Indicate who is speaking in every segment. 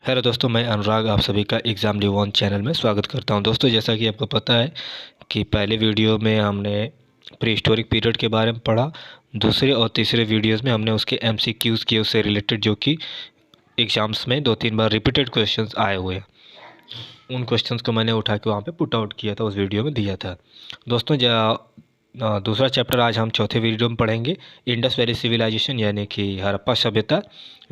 Speaker 1: Hello दोस्तों, मैं अनुराग आप सभी का एग्ज़ाम लिव चैनल में स्वागत करता हूं। दोस्तों, जैसा कि आपको पता है कि पहले वीडियो में हमने प्री हिस्टोरिक पीरियड के बारे में पढ़ा। दूसरे और तीसरे वीडियोस में हमने उसके एमसीक्यूज़ के उससे रिलेटेड जो कि एग्ज़ाम्स में 2-3 बार रिपीटेड क्वेश्चंस आए हुए हैं, उन क्वेश्चंस को मैंने उठा के वहाँ पे पुट आउट किया था, उस वीडियो में दिया था। दोस्तों, दूसरा चैप्टर आज हम चौथे वीडियो में पढ़ेंगे, इंडस वैली सिविलाइजेशन यानी कि हड़प्पा सभ्यता,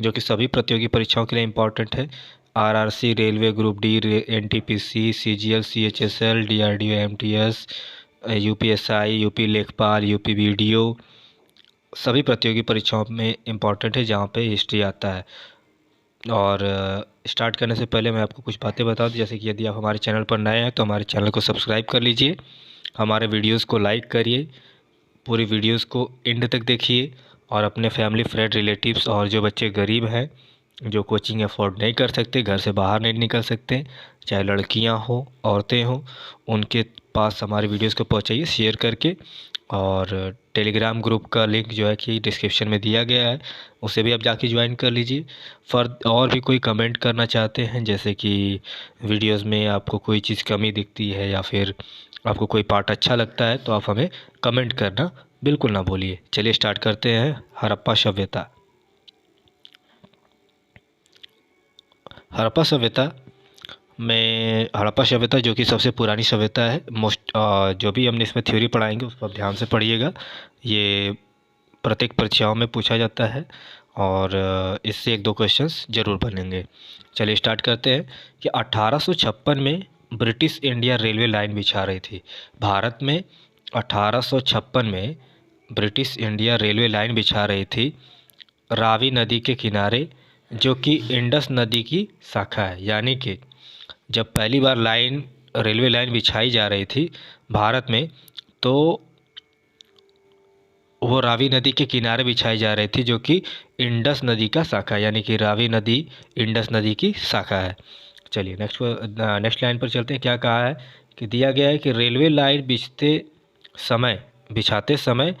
Speaker 1: जो कि सभी प्रतियोगी परीक्षाओं के लिए इम्पॉर्टेंट है। RRC, railway group D, NTPC, CGL, CHSL, DRDO, MTS, UPSI, UP लेखपाल, यूपी बीडीओ, सभी प्रतियोगी परीक्षाओं में इम्पॉर्टेंट है जहाँ पे हिस्ट्री आता है। और स्टार्ट करने से पहले मैं आपको कुछ बातें बता दूं, जैसे कि यदि आप हमारे चैनल पर नए हैं तो हमारे चैनल को सब्सक्राइब कर लीजिए, हमारे वीडियोस को लाइक करिए, पूरी वीडियोस को एंड तक देखिए, और अपने फैमिली, फ्रेंड, रिलेटिव्स और जो बच्चे गरीब हैं, जो कोचिंग अफोर्ड नहीं कर सकते, घर से बाहर नहीं निकल सकते, चाहे लड़कियां हो, औरतें हों, उनके पास हमारे वीडियोस को पहुंचाइए शेयर करके। और टेलीग्राम ग्रुप का लिंक जो है कि डिस्क्रिप्शन में दिया गया है, उसे भी आप जाके ज्वाइन कर लीजिए। और भी कोई कमेंट करना चाहते हैं, जैसे कि वीडियोस में आपको कोई चीज़ कमी दिखती है या फिर आपको कोई पार्ट अच्छा लगता है, तो आप हमें कमेंट करना बिल्कुल ना भूलिए। चलिए स्टार्ट करते हैं। हड़प्पा सभ्यता। हड़प्पा सभ्यता में हड़प्पा सभ्यता जो कि सबसे पुरानी सभ्यता है, जो भी हमने इसमें थ्योरी पढ़ाएंगे उस पर ध्यान से पढ़िएगा। ये प्रत्येक परीक्षाओं में पूछा जाता है और इससे 1-2 क्वेश्चंस जरूर बनेंगे। चलिए स्टार्ट करते हैं कि 1856 में ब्रिटिश इंडिया रेलवे लाइन बिछा रही थी। भारत में 1856 में ब्रिटिश इंडिया रेलवे लाइन बिछा रही थी रावी नदी के किनारे, जो कि इंडस नदी की शाखा है। यानी कि जब पहली बार रेलवे लाइन बिछाई जा रही थी भारत में, तो वो रावी नदी के किनारे बिछाई जा रही थी, जो कि इंडस नदी का शाखा, यानी कि रावी नदी इंडस नदी की शाखा है। चलिए नेक्स्ट लाइन पर चलते हैं। क्या कहा है कि दिया गया है कि रेलवे लाइन बिछाते समय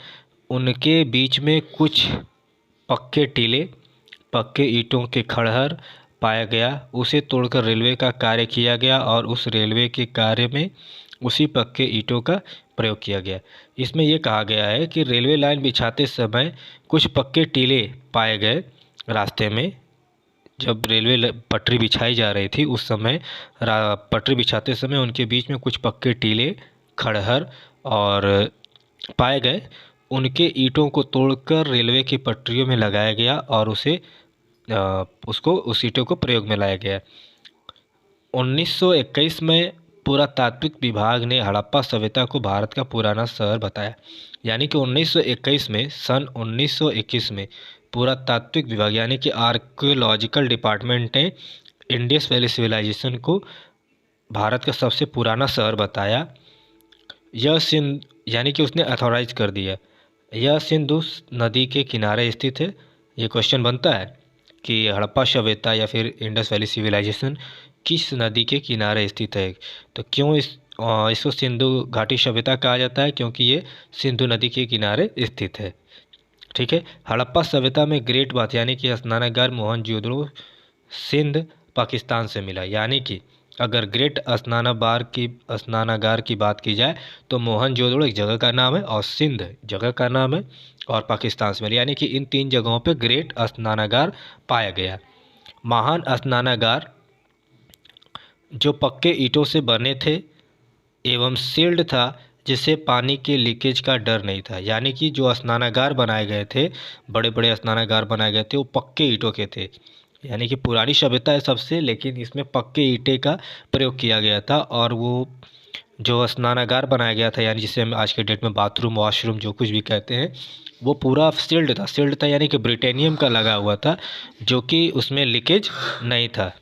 Speaker 1: उनके बीच में कुछ पक्के टीले, पक्के ईंटों के खड़हर पाया गया। उसे तोड़कर रेलवे का कार्य किया गया और उस रेलवे के कार्य में उसी पक्के ईंटों का प्रयोग किया गया। इसमें यह कहा गया है कि रेलवे लाइन बिछाते समय कुछ पक्के टीले पाए गए रास्ते में। जब रेलवे पटरी बिछाई जा रही थी उस समय पटरी बिछाते समय उनके बीच में कुछ पक्के टीले, खड़हर और पाए गए। उनके ईंटों को तोड़कर रेलवे की पटरियों में लगाया गया और उस ईंटों को प्रयोग में लाया गया। 1921 में पुरातात्विक विभाग ने हड़प्पा सभ्यता को भारत का पुराना शहर बताया। यानी कि 1921 में पुरातात्विक विभाग यानी कि आर्कियोलॉजिकल डिपार्टमेंट ने इंडस वैली सिविलाइजेशन को भारत का सबसे पुराना शहर बताया। यह यानी कि उसने अथॉराइज कर दिया। यह सिंधु नदी के किनारे स्थित है। ये क्वेश्चन बनता है कि हड़प्पा सभ्यता या फिर इंडस वैली सिविलाइजेशन किस नदी के किनारे स्थित है। तो क्यों इसको सिंधु घाटी सभ्यता कहा जाता है? क्योंकि ये सिंधु नदी के किनारे स्थित है। ठीक है। हड़प्पा सभ्यता में ग्रेट बाथ यानी कि स्नानागार मोहनजोदड़ो सिंध पाकिस्तान से मिला। यानी कि अगर ग्रेट स्नानागार की बात की जाए तो मोहनजोदड़ो एक जगह का नाम है और सिंध जगह का नाम है, और पाकिस्तान से मिला। यानी कि इन 3 जगहों पे ग्रेट स्नानागार पाया गया। महान स्नानागार जो पक्के ईंटों से बने थे एवं सील्ड था, जिससे पानी के लीकेज का डर नहीं था। यानी कि जो स्नानागार बनाए गए थे, बड़े बड़े स्नानागार बनाए गए थे, वो पक्के ईंटों के थे। यानी कि पुरानी सभ्यता है सबसे, लेकिन इसमें पक्के ईंटे का प्रयोग किया गया था। और वो जो स्नानागार बनाया गया था, यानी जिसे हम आज के डेट में बाथरूम, वॉशरूम जो कुछ भी कहते हैं, वो पूरा सील्ड था यानी कि ब्रिटेनियम का लगा हुआ था, जो कि उसमें लीकेज नहीं था।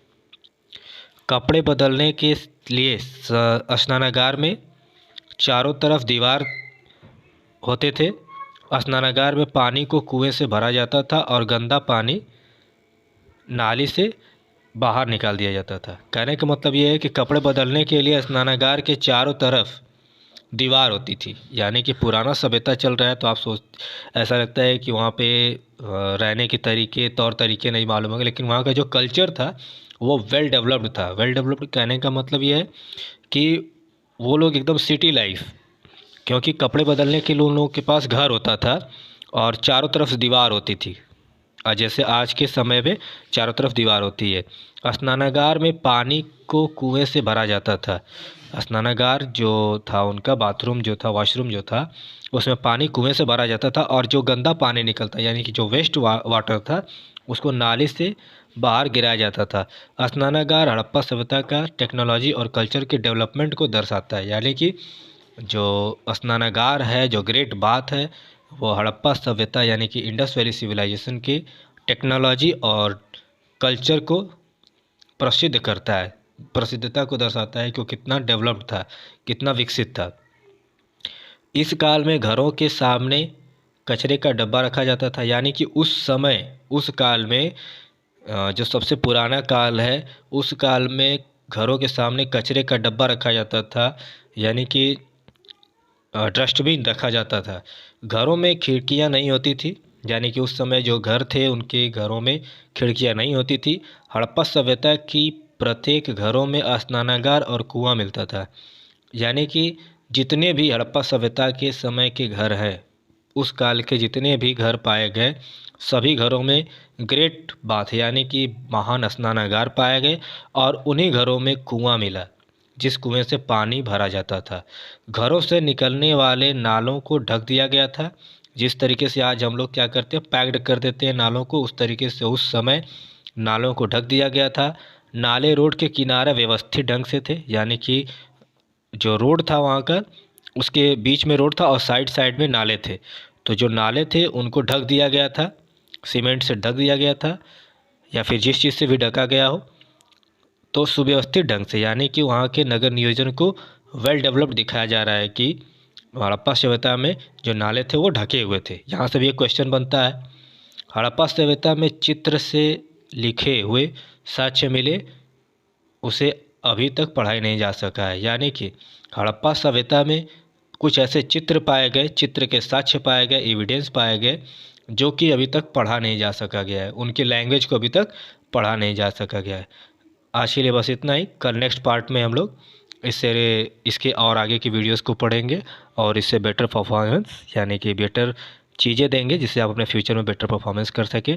Speaker 1: कपड़े बदलने के लिए स्नानागार में चारों तरफ दीवार होते थे। स्नानागार में पानी को कुएं से भरा जाता था और गंदा पानी नाली से बाहर निकाल दिया जाता था। कहने का मतलब ये है कि कपड़े बदलने के लिए स्नानागार के चारों तरफ दीवार होती थी। यानी कि पुराना सभ्यता चल रहा है, तो ऐसा लगता है कि वहाँ पे रहने के तौर तरीके नहीं मालूम होंगे, लेकिन वहाँ का जो कल्चर था वो वेल डेवलप्ड था। वेल डेवलप्ड कहने का मतलब ये है कि वो लोग एकदम सिटी लाइफ, क्योंकि कपड़े बदलने के लिए उन लोगों के पास घर होता था और चारों तरफ से दीवार होती थी। जैसे आज के समय में चारों तरफ दीवार होती है। स्नानागार में पानी को कुएं से भरा जाता था। स्नानागार जो था उनका बाथरूम जो था, वॉशरूम जो था, उसमें पानी कुएं से भरा जाता था और जो गंदा पानी निकलता यानी कि जो वेस्ट वाटर था उसको नाली से बाहर गिराया जाता था। स्नानागार हड़प्पा सभ्यता का टेक्नोलॉजी और कल्चर के डेवलपमेंट को दर्शाता है, यानी कि जो स्नानागार है, जो ग्रेट बात है, वो हड़प्पा सभ्यता यानी कि इंडस वैली सिविलाइजेशन की टेक्नोलॉजी और कल्चर को प्रसिद्ध करता है, प्रसिद्धता को दर्शाता है कि वो कितना डेवलप्ड था, कितना विकसित था। इस काल में घरों के सामने कचरे का डब्बा रखा जाता था, यानी कि उस समय, उस काल में जो सबसे पुराना काल है, उस काल में घरों के सामने कचरे का डब्बा रखा जाता था, यानी कि डस्टबिन रखा जाता था। घरों में खिड़कियां नहीं होती थी, यानी कि उस समय जो घर थे उनके घरों में खिड़कियां नहीं होती थी। हड़प्पा सभ्यता की प्रत्येक घरों में स्नानागार और कुआं मिलता था, यानी कि जितने भी हड़प्पा सभ्यता के समय के घर हैं, उस काल के जितने भी घर पाए गए, सभी घरों में ग्रेट बाथ यानी कि महान स्नानागार पाए गए और उन्हीं घरों में कुआं मिला, जिस कुएं से पानी भरा जाता था। घरों से निकलने वाले नालों को ढक दिया गया था। जिस तरीके से आज हम लोग क्या करते हैं, पैक्ड कर देते हैं नालों को, उस तरीके से उस समय नालों को ढक दिया गया था। नाले रोड के किनारे व्यवस्थित ढंग से थे, यानी कि जो रोड था वहाँ का, उसके बीच में रोड था और साइड साइड में नाले थे। तो जो नाले थे उनको ढक दिया गया था, सीमेंट से ढक दिया गया था या फिर जिस चीज़ से भी ढका गया हो, तो सुव्यवस्थित ढंग से, यानी कि वहाँ के नगर नियोजन को वेल डेवलप्ड दिखाया जा रहा है कि हड़प्पा सभ्यता में जो नाले थे वो ढके हुए थे। यहाँ से भी एक क्वेश्चन बनता है, हड़प्पा सभ्यता में चित्र से लिखे हुए साक्ष्य मिले, उसे अभी तक पढ़ाई नहीं जा सका है। यानी कि हड़प्पा सभ्यता में कुछ ऐसे चित्र पाए गए, चित्र के साक्ष्य पाए गए, एविडेंस पाए गए, जो कि अभी तक पढ़ा नहीं जा सका गया है, उनकी लैंग्वेज को अभी तक पढ़ा नहीं जा सका गया है। आज के लिए बस इतना ही। कल नेक्स्ट पार्ट में हम लोग इसके और आगे की वीडियोस को पढ़ेंगे और इससे बेटर परफॉर्मेंस यानी कि बेटर चीज़ें देंगे, जिससे आप अपने फ्यूचर में बेटर परफॉर्मेंस कर सकें।